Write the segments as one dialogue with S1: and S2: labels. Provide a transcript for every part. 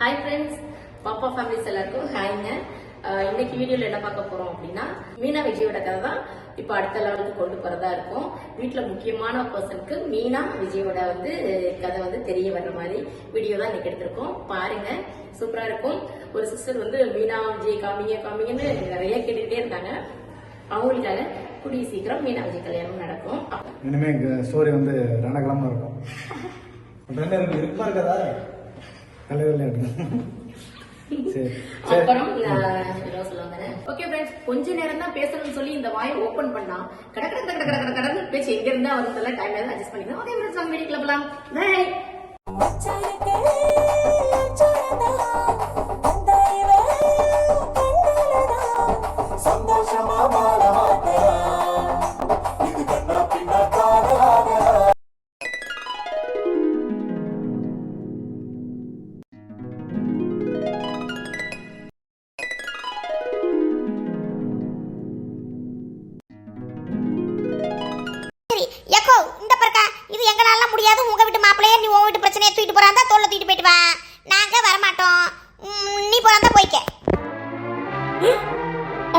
S1: Hi friends, பாப்பா families எல்லாருக்கும் ஹாய்ங்க. இன்னைக்கு வீடியோல என்ன பார்க்க போறோம் அப்படின்னா, மீனா விஜயோட கதை தான் இப்போ அடுத்த லெவலுக்கு கொண்டு போறதா இருக்கும். வீட்டுல முக்கியமான பர்சனுக்கு மீனா விஜயோட கதை தெரிய வர்ற மாதிரி வீடியோ தான் இன்னைக்கு எடுத்திருக்கோம். பாருங்க, சூப்பரா இருக்கும். ஒரு சிஸ்டர் மீனா விஜய் காமிங்கன்னு நிறைய கேட்டுக்கிட்டே இருந்தாங்க. அவங்களுக்காக கூடிய சீக்கிரம் மீனா விஜய் கல்யாணம் நடக்கும்.
S2: இனிமே ஸ்டோரி ரணகலமா இருக்கும்.
S1: அப்புறம் ஓகே ஃப்ரெண்ட்ஸ், கொஞ்ச நேரம் தான் பேசணும்னு சொல்லி இந்த வாயை ஓபன் பண்ணா கடற்கரை பேச்சு எங்க இருந்தா வருதுல டைம் அட்ஜஸ்ட் பண்ணிக்கலாம். ஓகே ஃப்ரெண்ட்ஸ், வாங்க வீடியோக்குள்ள போலாம். பை.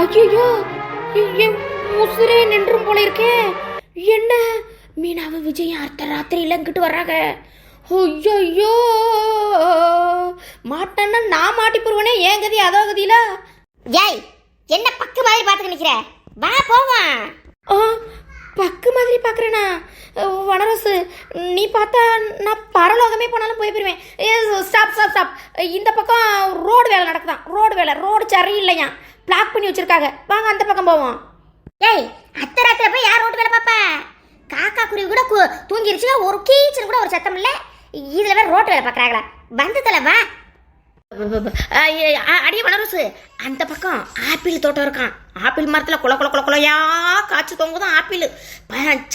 S3: ஐயோ, என் உசுரே நின்றும் போல இருக்கே. என்ன மீனாவை விஜய் அர்த்த ராத்திரியில இங்கிட்டு வர்றாங்க. ஐயோ, மாட்டேன்னா நான் மாட்டி போடுவேனே. ஏன் கதி அதோ கதியில.
S4: ஏய், என்ன பக்கு மாதிரி பாத்துக்க நிக்கிற? வா போவான்.
S3: பக்கு மாதிரி பாக்குறேனா? வனரசு, நீ பார்த்தா நான் பரலோகமே போனாலும் போயிருவேன். Stop stop stop. இந்த பக்கம் ரோடு வேலை நடக்குதான். ரோடு சரியில்லையா, பிளாக் பண்ணி வச்சிருக்காங்க. வாங்க அந்த பக்கம் போவோம்.
S4: ஏய், அத்தராத்திர போய் யார் ரோட்டு வேலை பாப்பா? காக்கா குருவி கூட தூங்கிருச்சுங்க. ஒரு கீச்சன் கூட ஒரு சத்தம் இல்ல. இதுல வேற ரோட்டு வேலை பாக்குறாங்களா? வந்து தல வா. அடியே வனரசு, அந்த பக்கம் ஆப்பிள் தோட்டம் இருக்கான். ஆப்பிள் மரத்துல குலையா காய்ச்சி தொங்குதான் ஆப்பிள்.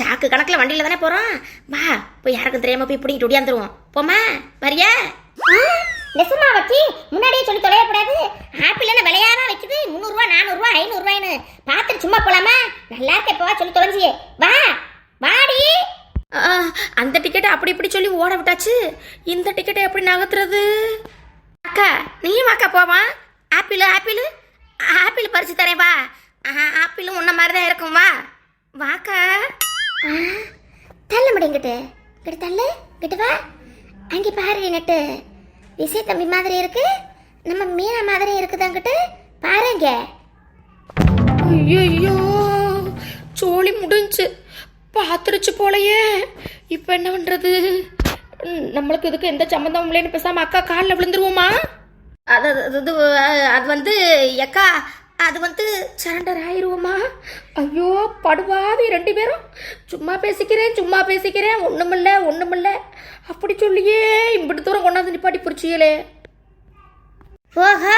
S4: சாக்கு கணக்குல வண்டியில தானே போறோம். வா போய் யாருக்கும் தெரியாம போய் பிடிங்கிட்டு ஒடியாந்துருவோம். போமா வரியா? நெசமா வச்சி முன்னாடியே சொல்லி தொலையக்கூடாது. ஆப்பிள் என்ன விலையாதான் வைக்குது? 300 ரூபா 400 ரூபா 500 ரூபாய்னு பார்த்துட்டு சும்மா போலாமா? நல்லா இருக்க இப்பவா சொல்லி தொலைஞ்சியே. வா வாடி.
S3: அந்த டிக்கெட்டை அப்படி இப்படி சொல்லி ஓட விட்டாச்சு. இந்த டிக்கெட்டை எப்படி நகர்த்துறது? அக்கா, நீயும் அக்கா போவான். ஆப்பிள் பறிச்சு தரேன் வா. ஆப்பிளும் உன்ன மாதிரி தான் இருக்கும். வா வாக்கா.
S4: தள்ள முடியுங்கிட்டு கிட்ட தள்ளு. கிட்ட வா. அங்கே பாரு நெட்டு. விசய் தம்பி மாதிரி இருக்கு, நம்ம மீனா மாதிரி இருக்குதாங்கிட்டு பாருங்க.
S3: ஐயோ, சோழி முடிஞ்சு பாத்துருச்சு போலையே. இப்ப என்ன பண்றது? நம்மளுக்கு இதுக்கு எந்த சம்மந்தமும் இல்லைன்னு பேசாம அக்கா காலில் விழுந்துருவோமா? அது அக்கா, அது சரண்டர் ஆயிருவோமா? ஐயோ படுவாவி ரெண்டு பேரும். சும்மா பேசிக்கிறேன் ஒண்ணுமில்ல அப்படி சொல்லியே இப்படி தூரம் கொண்டாந்து நிப்பாட்டி புரிச்சியலே.
S4: ஓஹா,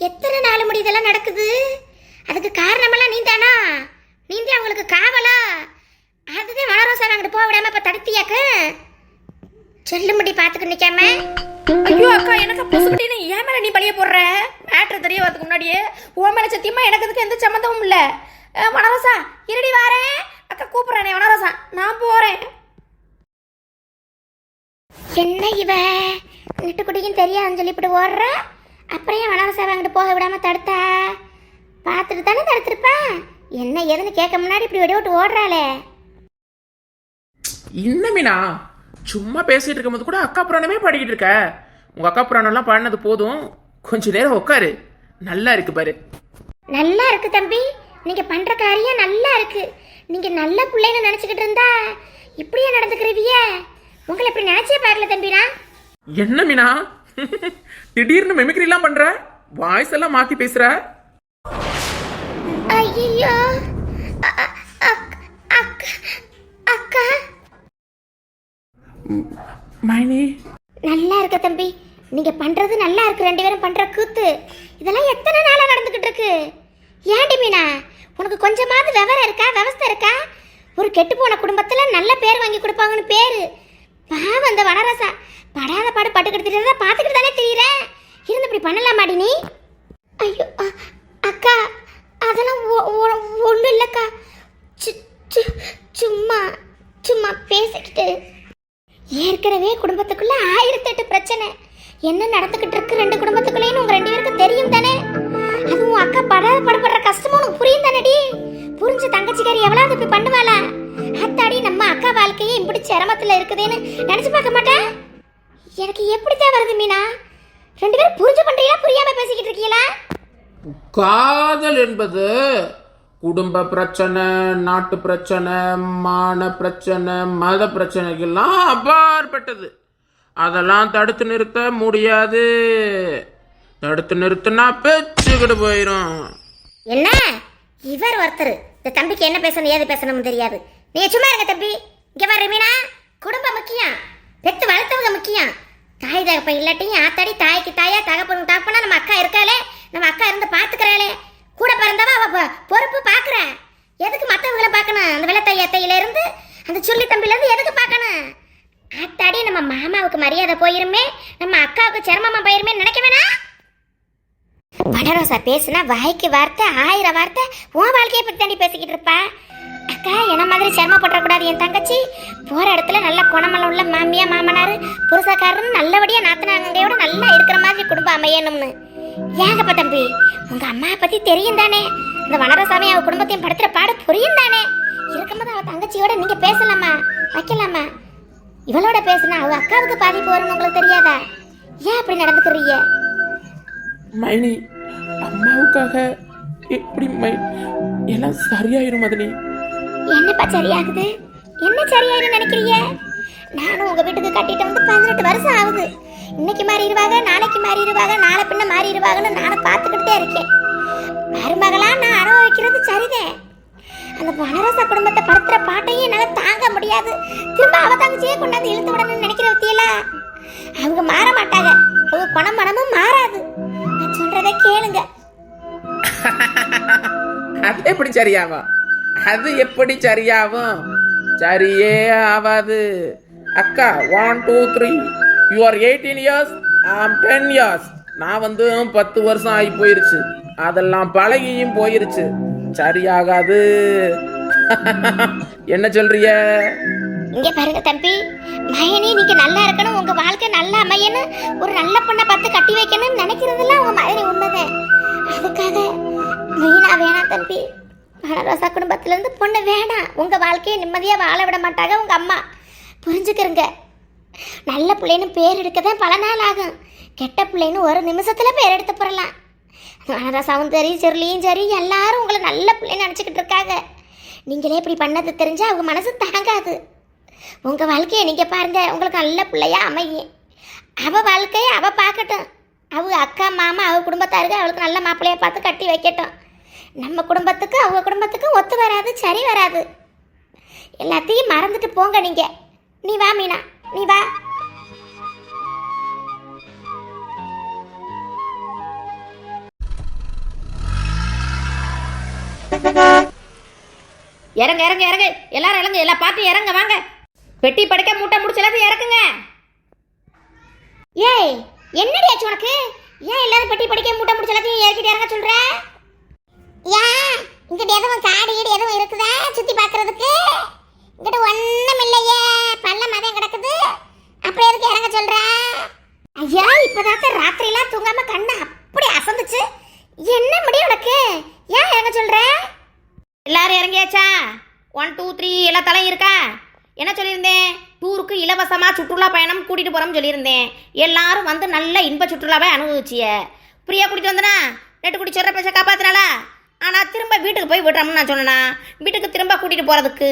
S4: எத்தனை நாள் முடி இதெல்லாம் நடக்குது? அதுக்கு காரணமெல்லாம் நீந்தானா? நீந்தே அவங்களுக்கு காவலா? அதுதான் வனரோசா அங்கிட்டு போக விடாம இப்ப தடுத்தியாக்க. சொல்லும்படி பாத்துக்கு நிக்காம.
S3: ஐயோ அக்கா, எனக்கு புசுபடின்னு ஏன் மேல நீ பழிய போடுற? மேட்ரு தெரிய வரதுக்கு முன்னாடியே உன் மேல சத்தியமா எனக்கு அதுக்கு எந்த சம்மந்தமும் இல்ல. வனரோசா இருடி வாரேன். அக்கா கூப்பிடுறானே வனரோசா, நான் போறேன்.
S4: என்ன இவ நிட்டு குடிக்கும் தெரியாதுன்னு சொல்லிவிட்டு ஓடுற. அப்புறம் ஏன் வனரோசா அங்கிட்டு போக விடாம தடுத்தா? பார்த்துட்டு தானே தடுத்திருப்பா. என்ன ஏதுன்னு கேட்க முன்னாடி இப்படி விட விட்டு ஓடுறாளே.
S5: என்ன மீனா, சும்மா பேசிட்டு இருக்கும்போது கூட அக்கா புராணமே பாடிக்கிட்டு இருக்க. உங்க அக்கா புராணம்லாம் பாடினது போதும், கொஞ்ச நேரம் உட்காரு. நல்லா இருக்கு பாரு.
S4: நல்லா இருக்கு தம்பி, நீங்க பண்ற காரியம் நல்லா இருக்கு. நீங்க நல்ல பிள்ளைன்னு நினைச்சுக்கிட்டு இருந்தா இப்படியே நடந்துக்கிறவிய. உங்களை இப்படி நினைச்சே பார்க்கல தம்பினா.
S5: என்ன மீனா, திடீர்னு மெமிக்ரி எல்லாம் பண்ற, வாய்ஸ் எல்லாம் மாத்தி பேசுற.
S4: ஐயோ அக்கா.
S5: மைனி
S4: நல்லா இருக்க தம்பி, நீங்க பண்றது நல்லா இருக்கு. ரெண்டு பேரும் பண்ற கூத்து இதெல்லாம் எத்தனை நாளா நடந்துகிட்டு இருக்கு? ஏண்டி மீனா, உனக்கு கொஞ்சமாவது விவரம் இருக்கா, விவஸ்தை இருக்கா? ஒரு கெட்டு போன குடும்பத்துல நல்ல பேர் வாங்கி கொடுப்பாங்கன்னு பேரு. பாவம் அந்த வனரசா படாத பாடு பட்டுக்கிட்டு பாத்துக்கிட்டு தானே தெரியற. இருந்து இப்படி பண்ணலாமாடி நீ? ஐயோ அக்கா, அதெல்லாம் ஒண்ணும் இல்லக்கா. சும்மா பேசிக்கிட்டு. ஏற்கனவே குடும்பத்துக்குள்ள 1008 பிரச்சனை. என்ன நடந்துக்கிட்டு நடந்துகிட்டு இருக்கு ரெண்டு குடும்பத்துக்குள்ளேயும் உங்க ரெண்டு பேருக்கு தெரியும் தானே? அதுவும் அக்கா படுற கஷ்டமும் உனக்கு புரியும் தானடி? புரிஞ்சு தங்கச்சிக்காரி எவ்வளவு இப்படி பண்ணுவாளா? அத்தாடி நம்ம அக்கா வாழ்க்கையே இப்படி சிரமத்துல இருக்குதுன்னு நினைச்சு பார்க்க மாட்டேன். எனக்கு எப்படித்தான் வருது மீனா? ரெண்டு பேரும் புரிஞ்சு பண்றீங்களா புரியாம பேசிக்கிட்டு இருக்கீங்களா?
S5: காதல் என்பது குடும்ப பிரச்சனை, நாட்டு பிரச்சனை, மான பிரச்சனை, மத பிரச்சனைகள்லாம் அப்பாற்பட்டது. அதெல்லாம் தடுத்து நிறுத்த முடியாது. தடுத்து நிறுத்தினா பேச்சுக்கிட்டு போயிடும்.
S4: என்ன இவர் ஒருத்தர் இந்த தம்பிக்கு என்ன பேசணும் ஏது பேசணும்னு தெரியாது. நீங்க சும்மா இருங்க தம்பி. இங்க வர மீனா, குடும்பம் முக்கியம், பெத்து வளர்த்தவங்க முக்கியம். தாய் தகப்பன் இல்லாட்டியும் ஆத்தாடி தாய்க்கு தாயா தகப்பனுக்கு தகப்பனா நம்ம அக்கா இருக்காளே, நம்ம அக்கா இருந்து பாத்துக்கிறாளே, கூட பிறந்தவ அவ பொறுப்பு பாக்குற. எதுக்கு மத்தவங்களை பார்க்கணும்? அந்த வெள்ளத்தையில இருந்து அந்த சொல்லி தம்பில இருந்து எதுக்கு பார்க்கணும்? ஆத்தாடி நம்ம மாமாவுக்கு மரியாதை போயிருமே, நம்ம அக்காவுக்கு சிரமமா போயிருமே நினைக்க வேணாம். வடரோசா பேசுனா வாய்க்கு வார்த்தை 1000 வார்த்தை உன் வாழ்க்கையை பத்தி தாண்டி பேசிக்கிட்டு இருப்பா. அக்கா என்ன மாதிரி சிரமப்படக்கூடாது என் தங்கச்சி. போற இடத்துல நல்ல குணமெல்லாம் உள்ள மாமியா மாமனாரு புருஷக்காரன்னு நல்லபடியா நாத்தனாங்கையோட நல்லா இருக்கிற மாதிரி குடும்பம் அமையணும்னு. ஏங்கப்பா தம்பி, உங்க அம்மா பத்தி தெரியும் தானே? இந்த வனரசாமி அவ குடும்பத்தையும் படுத்துற பாடு புரியும் தானே? இருக்கும்போது அவ தங்கச்சியோட நீங்க பேசலாமா வைக்கலாமா? இவளோட பேசுனா அவ அக்காவுக்கு பாதிப்பு வரும்னு உங்களுக்கு தெரியாதா? ஏன் அப்படி நடந்துக்கிறீங்க?
S5: மைனி, அம்மாவுக்காக எப்படி எல்லாம் சரியாயிரும் மதனி.
S4: என்னப்பா சரியாகுது? என்ன சரியாயிரும் நினைக்கிறீங்க? நானும் உங்க வீட்டுக்கு கட்டிட்டு வந்து 18 வருஷம் ஆகுது. இன்னைக்கு மாறிடுவாங்க, நாளைக்கு மாறிடுவாங்க, நாளை பின்ன மாறிடுவாங்கன்னு நானும் பார்த்துக்கிட்டே இருக்கேன். மருமகளா நான் அனுபவிக்கிறது சரிதான். அந்த வனரச குடும்பத்தை படுத்துற பாட்டையும் என்னால தாங்க முடியாது. திரும்ப அவ தங்கச்சியே கொண்டாந்து இழுத்து விடணும்னு நினைக்கிற வத்தியில அவங்க மாற மாட்டாங்க. அவங்க குணம் மனமும் மாறாது. நான் சொல்றதை கேளுங்க.
S5: அது எப்படி சரியாகும்? அது எப்படி சரியாகும்? சரியே ஆவாது. அக்கா 1 2 3 யூ ஆர் 18 இயர்ஸ், ஐ ஆம் 10 இயர்ஸ். நான் வந்து 10 வருஷம் ஆகி போயிருச்சு. அதெல்லாம் பழகியும் போயிருச்சு. சரியாகாது. என்ன சொல்றிய?
S4: இங்க பாருங்க தம்பி, மயனி நீங்க நல்லா இருக்கணும், உங்க வாழ்க்கை நல்லா அமையணும், ஒரு நல்ல பொண்ணை பார்த்து கட்டி வைக்கணும்னு நினைக்கிறதுலாம் உங்க மயனி உண்மைதான். அதுக்காக மீனா வேணாம் தம்பி. வனரோசா குடும்பத்துல இருந்து பொண்ணு வேணாம். உங்க வாழ்க்கையை நிம்மதியா வாழ விட மாட்டாங்க உங்க அம்மா. புரிஞ்சுக்கிறங்க. நல்ல பிள்ளைன்னு பேர் எடுக்கதான் பல நாள் ஆகும். கெட்ட பிள்ளைன்னு ஒரு நிமிஷத்துல பேர் எடுத்து போறலாம். வனரோசாவும் சரி செர்லியும் சரி எல்லாரும் உங்களை நல்ல பிள்ளைன்னு நினச்சிக்கிட்டு இருக்காங்க. நீங்களே இப்படி பண்ணது தெரிஞ்சா அவங்க மனசு தாங்காது. உங்கள் வாழ்க்கையை நீங்கள் பாருங்க, உங்களுக்கு நல்ல பிள்ளையா அமையும். அவள் வாழ்க்கையை அவள் பார்க்கட்டும். அவங்க அக்கா மாமா அவள் குடும்பத்தாருக்கு அவளுக்கு நல்ல மாப்பிள்ளையை பார்த்து கட்டி வைக்கட்டும். நம்ம குடும்பத்துக்கு அவங்க குடும்பத்துக்கு ஒத்து வராது, சரி வராது. எல்லாத்தையும் மறந்துட்டு போங்க நீங்கள். நீ வா மீனா, நீ வா.
S3: இறங்க இறங்க இறங்க, எல்லாரும் இறங்க, எல்லா பார்ட்டியும் இறங்க வாங்க. பெட்டி படுக்க மூட்டை முடிச்சலாத்தையும் இறக்குங்க.
S4: ஏய் என்னடி ஆச்சு உனக்கு? ஏன் எல்லாரும் பெட்டி படிக்க மூட்டை முடிச்சலாத்தையும் இறக்கிட்டு இறங்க சொல்ற? ஏன் இங்கிட்ட எதுவும் காடு ஈடு எதுவும் இருக்குதா சுத்தி பாக்குறதுக்கு? இங்கிட்ட ஒண்ணும் இல்லையே, பள்ளம் மதம் கிடக்குது. அப்புறம் எதுக்கு இறங்க சொல்ற? ஐயா இப்பதான் ராத்திரிலாம் தூங்காம கண்ணு அப்படி அசந்துச்சு. என்ன முடியும் உனக்கு? ஏன் இறங்க சொல்ற?
S3: எல்லாரும் இறங்கியாச்சா? 1 2 3 எல்லா தலையும் இருக்கா? என்ன சொல்லியிருந்தேன்? டூருக்கு இலவசமாக சுற்றுலா பயணம் கூட்டிகிட்டு போகிறோம்னு சொல்லியிருந்தேன். எல்லாரும் வந்து நல்ல இன்ப சுற்றுலாவை அனுபவிச்சிய. பிரியா கூட்டிகிட்டு வந்தனா நெட்டு குடி சொல்கிற பேச காப்பாற்றினாலா? ஆனால் திரும்ப வீட்டுக்கு போய் விடுறோம்னு நான் சொன்னேன்னா, வீட்டுக்கு திரும்ப கூட்டிகிட்டு போகிறதுக்கு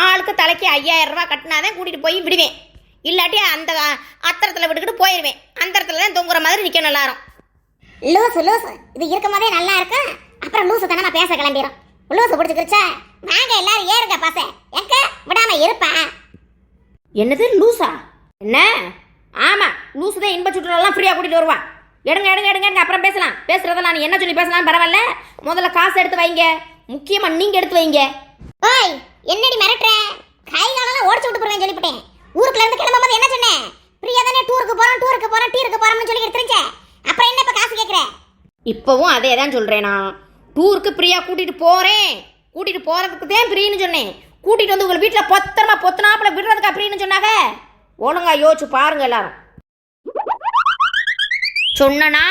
S3: ஆளுக்கு தலைக்கு 5000 ரூபா கட்டினாதான் கூட்டிகிட்டு போய் விடுவேன். இல்லாட்டி அந்த அத்தரத்தில் விட்டுக்கிட்டு போயிடுவேன். அந்த இடத்துல தான் தொங்குற மாதிரி நிற்கணும் எல்லாரும்.
S4: லூசு லூசு இது இருக்கும் போதே நல்லா இருக்கும். அப்புறம் லூசு தானே பேச கிளம்பிடும். லூசு பிடிச்சிக்கிச்சா? வாங்க எல்லாரும் ஏறுங்க பாச. எங்க விடாம இருப்பா.
S3: என்னது லூசா? என்ன? ஆமாம், லூசு தான் இன்ப சுற்றுலாலாம் ஃப்ரீயாக கூட்டிகிட்டு வருவான். எடுங்க எடுங்க எடுங்க, அப்புறம் பேசலாம். பேசுகிறத நான் என்ன சொல்லி பேசலாம் பரவாயில்ல. முதல்ல காசு எடுத்து வைங்க. முக்கியமாக நீங்கள் எடுத்து வைங்க.
S4: ஓய் என்னடி மிரட்டுற? கை காலெல்லாம் ஓடிச்சு விட்டு போறேன் சொல்லிவிட்டேன். ஊருக்குள்ள இருந்து கிளம்பும்போது என்ன சொன்னேன்? பிரியா தானே டூருக்கு போறோம் டீருக்கு போறோம்னு சொல்லி எடுத்துருங்க. அப்புறம் என்ன இப்ப காசு கேட்குற?
S3: இப்போவும் அதே தான் சொல்கிறேன். நான் டூருக்கு பிரியா கூட்டிகிட்டு போகிறேன். கூட்டிகிட்டு போகிறதுக்கு தான் பிரின்னு சொன்னேன். கூட்டிகிட்டு வந்து உங்கள் வீட்டில் பொத்தரமா பொத்தனாப்பில் விடுறதுக்கு அப்படின்னு சொன்னாங்க. ஒழுங்கா யோசிச்சு பாருங்க எல்லாரும். சொன்னனா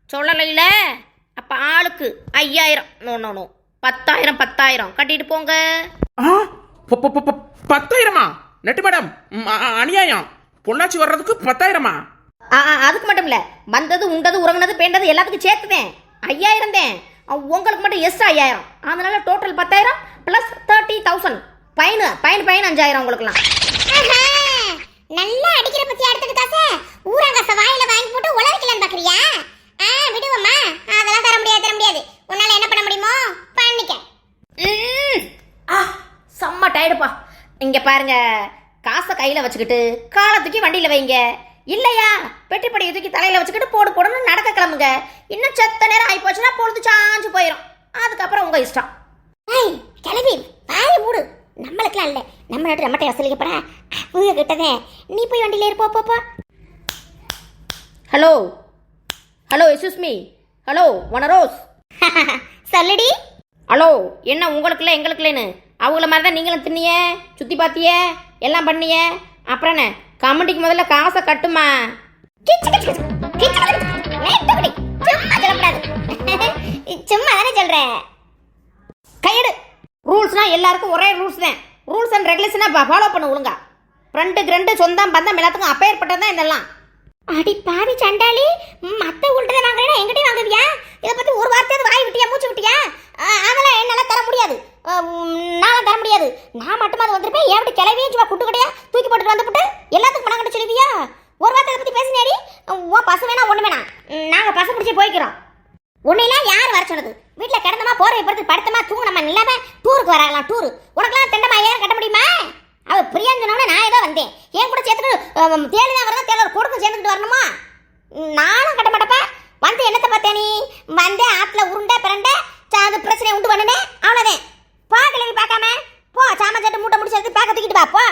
S3: சொல்லலைல அப்ப ஆளுக்கு 5000 நோ 10,000 கட்டிட்டு போங்க.
S5: ஆ 10,000மா? நெட்டு மேடம், அநியாயம். பொள்ளாச்சி வர்றதுக்கு 10,000மா?
S3: அதுக்கு மட்டும் இல்ல, வந்தது உண்டது உறங்குனது பேண்டது எல்லாத்துக்கும் சேர்த்துதேன் 5000 தான். உங்களுக்கு மட்டும் எக்ஸ்ட்ரா 5000. அதனால டோட்டல் 10,000 பிளஸ் 30,000. பையன் 5,000 உங்களுக்குலாம்.
S4: நல்லா அடிக்கிற பத்தி அடுத்தது காசை ஊரங்காசை வாயில வாங்கி போட்டு உலகிக்கலான்னு பாக்குறியா? விடுவோம்மா, அதெல்லாம் தர முடியாது. உன்னால என்ன பண்ண முடியுமோ பண்ணிக்க.
S3: செம்ம டயர்டுப்பா. இங்க பாருங்க, காசை கையில வச்சுக்கிட்டு காலத்துக்கு வண்டியில வைங்க. இல்லையா பெட்டி படியை தூக்கி தலையில வச்சுக்கிட்டு போடுன்னு நடக்க கிளம்புங்க. இன்னும் செத்த நேரம் ஆகி போச்சுன்னா பொழுது சாஞ்சு போயிடும். அதுக்கப்புறம் உங்க இஷ்டம்.
S4: கிளம்பி வாய் மூடு. நம்மளுக்குலாம் இல்ல, நம்ம நாட்டு நம்மகிட்ட வசூலிக்கப்படா அவங்க கிட்டதே. நீ போய் வண்டியில ஏறு போ.
S3: Hello excuse me. ஹலோ வனரோஸ்.
S4: சொல்லுடி.
S3: ஹலோ, என்ன உங்களுக்குல எங்களுக்குலன்னு அவங்கள மாதிரி தான் நீங்களும் தின்னிய, சுற்றி பார்த்திய, எல்லாம் பண்ணிய. அப்புறம் என்ன கமெண்டிக்கு முதல்ல காசை கட்டுமா.
S4: சும்மா தானே சொல்றேன்.
S3: கையெடு. ரூல்ஸ்னா எல்லாருக்கும் ஒரே ரூல்ஸ் தான். ரூல்ஸ் அண்ட் ரெகுலேஷனை ஃபாலோ பண்ண ஒழுங்கா. ஃப்ரெண்டு சொந்தம் பந்தம் எல்லாத்துக்கும் அப்பேற்பட்டது தான் இதெல்லாம்.
S4: அடி பாவி சண்டாளி, மத்த உள்ட்டதை வாங்குறேன்னா எங்கிட்டயும் வாங்குவியா? இதை பத்தி ஒரு வார்த்தையாவது வாய் விட்டியா, மூச்சு விட்டியா? அதெல்லாம் என்னால தர முடியாது. நான் தர முடியாது. நான் மட்டும் அது வந்திருப்பேன். எப்படி கிளவியும் சும்மா குட்டு கடையா தூக்கி போட்டுட்டு வந்துவிட்டு எல்லாத்துக்கும் பணம் கட்ட சொல்லுவியா? ஒரு வார்த்தை அதை பத்தி பேசினேடி. உன் பசு வேணா ஒண்ணு வேணாம், நாங்க பசு பிடிச்சி போய்க்கிறோம். உன்னையெல்லாம் யார் வர சொன்னது? வீட்டுல கிடந்தமா போற படுத்து படுத்தமா தூங்கினமா இல்லாம டூருக்கு வராங்களாம். டூரு உனக்கெல்லாம் திண்டமா ஏன் கட்ட முடியுமா? அவ பிரியாஞ்சனோட நான் ஏதோ வந்தேன். என் கூட சேர்த்துட்டு தேலிதான் வரதான் தேலோட கொடுக்க சேர்ந்துக்கிட்டு வரணுமா? நானும் கட்ட மாட்டப்பா. வந்து என்னத்தை பார்த்தே நீ? வந்தேன் ஆத்துல உருண்டை பிறண்ட அது பிரச்சனை உண்டு பண்ணுனேன், அவ்வளோதான். போ கிளவி பார்க்காம போ. சாமான் சட்டு மூட்டை முடிச்சு பேக்க தூக்கிட்டு வா போ.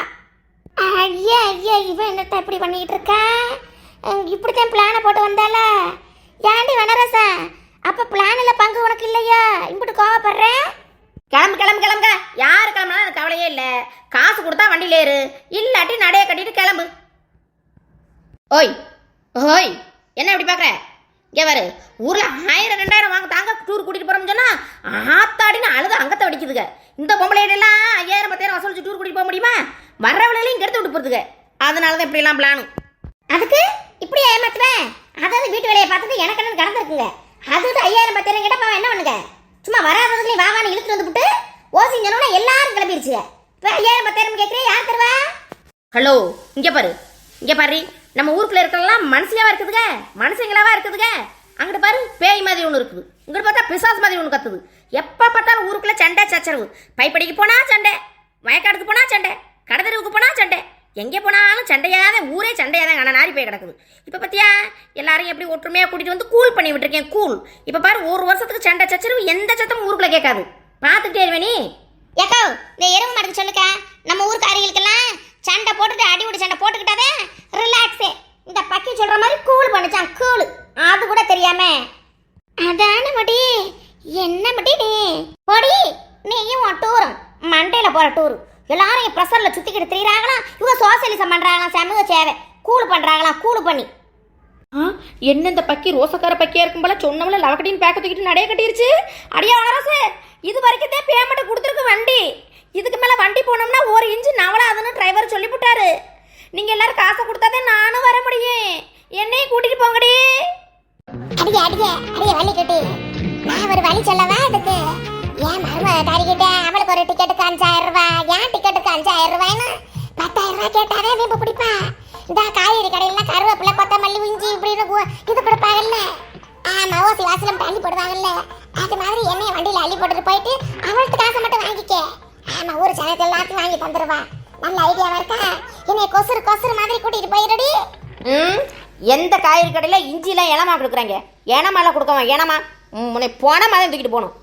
S4: ஐயா இவன் என்னத்த இப்படி பண்ணிக்கிட்டு இருக்கா? இப்படித்தான் பிளானை போட்டு வந்தால. ஏண்டி வனரசா, அப்ப பிளான்ல பங்கு உனக்கு இல்லையா? இப்படி கோவப்படுறேன்.
S3: கிளம்புங்க. யாரு கிளம்புனா எனக்கு கவலையே இல்லை. காசு கொடுத்தா வண்டியில ஏறு, இல்லாட்டி நடைய கட்டிட்டு கிளம்பு. ஓய் என்ன இப்படி பார்க்குற? இங்கே வரு. ஊரில் 1000-2000 வாங்க தாங்க டூர் கூட்டிகிட்டு போகிறோம்னு சொன்னால் ஆத்தாடின்னு அழுது அங்கத்தை வடிக்குதுங்க. இந்த பொம்பளையிடெல்லாம் 5000-10,000 வசூலிச்சு டூர் கூட்டிகிட்டு போக முடியுமா? வர்றவளையும் கெடுத்து விட்டு போகிறதுங்க. அதனால தான் இப்படிலாம் பிளானு.
S4: அதுக்கு இப்படி ஏமாத்துவேன். அதாவது வீட்டு வேலையை பார்த்துட்டு எனக்கு என்ன கடந்திருக்குங்க. அது 5000-10,000 கிட்ட என்ன பண்ணுங்க? சும்மா வராததுலேயும் வாவான்னு இழுத்துட்டு வந்துவிட்டு ஓசிஞ்சனோட எல்லாரும் கிளம்பிடுச்சு. இப்போ 5000-10,000 கேட்குறேன், யார் தருவா?
S3: ஹலோ, இங்கே பாரு. நம்ம ஊருக்குள்ள இருக்கலாம் மனுஷியாவா இருக்குதுங்க, மனுஷங்களாவா இருக்குதுங்க. அங்கிட்டு பாரு பேய் மாதிரி ஒன்று இருக்குது, இங்கிட்டு பார்த்தா பிசாஸ் மாதிரி ஒன்று கத்துது. எப்போ பார்த்தாலும் ஊருக்குள்ள சண்டை சச்சரவு. பைப்படிக்கு போனா சண்டை, வயக்காடுக்கு போனா சண்டை, கடத்தெருவுக்கு போனா சண்டை, எங்கே போனாலும் சண்டையாத ஊரே சண்டையாதான் ஆனால் நாரி போய் கிடக்குது. இப்போ பார்த்தியா எல்லாரும் எப்படி ஒற்றுமையாக கூட்டிகிட்டு வந்து கூல் பண்ணி விட்டுருக்கேன். கூல். இப்போ பாரு 1 வருஷத்துக்கு சண்டை சச்சரவு எந்த சத்தமும் ஊருக்குள்ள கேட்காது. பார்த்துட்டே இருவேனி.
S4: ஏக்கோ இந்த எருவு மாட்டுக்கு சொல்லுக்க, நம்ம ஊருக்காரிகளுக்கெல்லாம் சண்டை போட்டுட்டு அடி விட்டு சண்டை போட்டுக்கிட்டாவே ரிலாக்ஸே. இந்த பக்கி சொல்ற மாதிரி கூல் பண்ணிச்சான், கூல். அது கூட தெரியாம அதான மடி. என்ன மடி நீ போடி. நீயும் உன் டூரும் மண்டையில போற டூரு. எல்லாரும் ப்ரெஷர்ல சுத்திக்கிட்டு திரிகிறாங்களாம். இவங்க சோசியலிசம் பண்றாங்களாம், சமூக சேவை கூல் பண்றாங்களாம். கூல் பண்ணி
S3: என்ன இந்த பக்கி ரோசக்கார பக்கியா இருக்கும் போல சொன்னவள லவக்கட்டின்னு பேக்க தூக்கிட்டு நடைய கட்டிருச்சு. அடியா அரசு, இது வரைக்கும் தான் பேமெண்ட் கொடுத்துருக்கு வண்டி. இதுக்கு மேல வண்டி போனோம்னா 1 இன்ச்சு நவலாதுன்னு டிரைவர் சொல்லி போட்டாரு. நீங்க எல்லாரும் காசை கொடுத்தாதே நானும் வர முடியும். என்னையும் கூட்டிட்டு போங்கடி.
S4: அடியே வழி கட்டி. நான் ஒரு வழி சொல்லவா இதுக்கு? ஏன் மரும தாரிக்கிட்ட அவளுக்கு ஒரு டிக்கெட்டுக்கு 5000 ரூபாய், ஏன் டிக்கெட்டுக்கு 5000 ரூபாய்னு 10,000 ரூபாய் கேட்டாவே வீம்பு பிடிப்பா. இந்த காய்கறி கடையில கருவேப்பிலை கொத்தமல்லி இஞ்சி இப்படின்னு இது கொடுப்பாங்கல்ல. ஆமா, ஓசி வாசலம் தள்ளி போடுவாங்கல்ல. அது மாதிரி என்னைய வண்டியில அள்ளி போட்டுட்டு போயிட்டு அவளுக்கு காசை மட்டும் வாங்கிக்க. ஆமா, ஊர் ஜனத்தை எல்லாத்தையும் வாங்கி தந்துருவா. நல்ல ஐடியாவா இருக்கா? என்னைய கொசுறு மாதிரி கூட்டிட்டு போயிடுடி.
S3: எந்த காய்கறி கடையில இஞ்சிலாம் ஏனமா கொடுக்குறாங்க? ஏனமாலாம் கொடுக்கவா? ஏனமா முனை போன மாதிரி தூக்கிட்டு போகணும்.